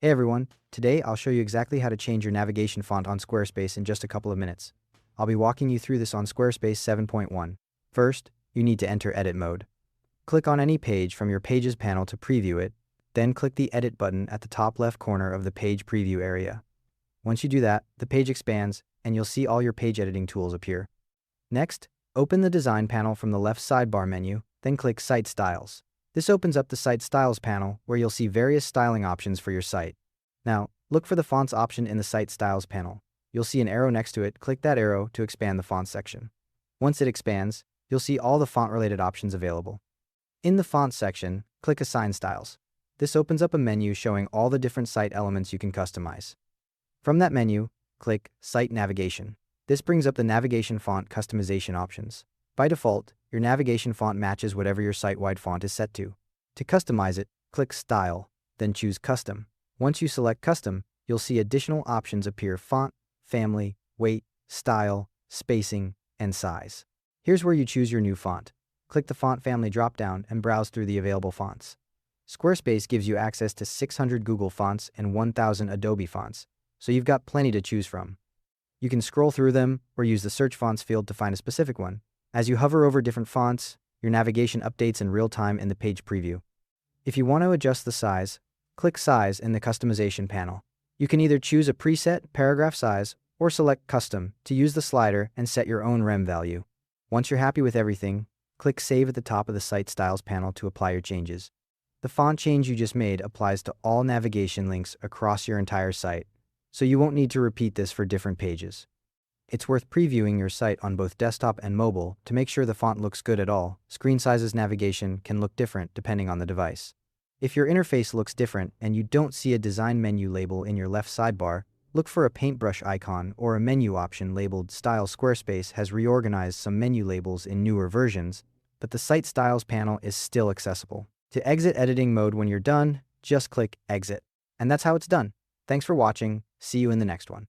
Hey everyone, today I'll show you exactly how to change your navigation font on Squarespace in just a couple of minutes. I'll be walking you through this on Squarespace 7.1. First, you need to enter edit mode. Click on any page from your Pages panel to preview it, then click the Edit button at the top left corner of the page preview area. Once you do that, the page expands and you'll see all your page editing tools appear. Next, open the Design panel from the left sidebar menu, then click Site Styles. This opens up the Site Styles panel where you'll see various styling options for your site. Now, look for the Fonts option in the Site Styles panel. You'll see an arrow next to it. Click that arrow to expand the font section. Once it expands, you'll see all the font-related options available. In the Font section, click Assign Styles. This opens up a menu showing all the different site elements you can customize. From that menu, click Site Navigation. This brings up the navigation font customization options. By default, your navigation font matches whatever your site-wide font is set to. To customize it, click Style, then choose Custom. Once you select Custom, you'll see additional options appear: font, family, weight, style, spacing, and size. Here's where you choose your new font. Click the Font Family dropdown and browse through the available fonts. Squarespace gives you access to 600 Google fonts and 1,000 Adobe fonts, so you've got plenty to choose from. You can scroll through them or use the Search Fonts field to find a specific one. As you hover over different fonts, your navigation updates in real time in the page preview. If you want to adjust the size, click Size in the Customization panel. You can either choose a preset paragraph size or select Custom to use the slider and set your own rem value. Once you're happy with everything, click Save at the top of the Site Styles panel to apply your changes. The font change you just made applies to all navigation links across your entire site, so you won't need to repeat this for different pages. It's worth previewing your site on both desktop and mobile to make sure the font looks good at all. Screen sizes navigation can look different depending on the device. If your interface looks different and you don't see a design menu label in your left sidebar, look for a paintbrush icon or a menu option labeled Style. Squarespace has reorganized some menu labels in newer versions, but the Site Styles panel is still accessible. To exit editing mode when you're done, just click Exit. And that's how it's done. Thanks for watching. See you in the next one.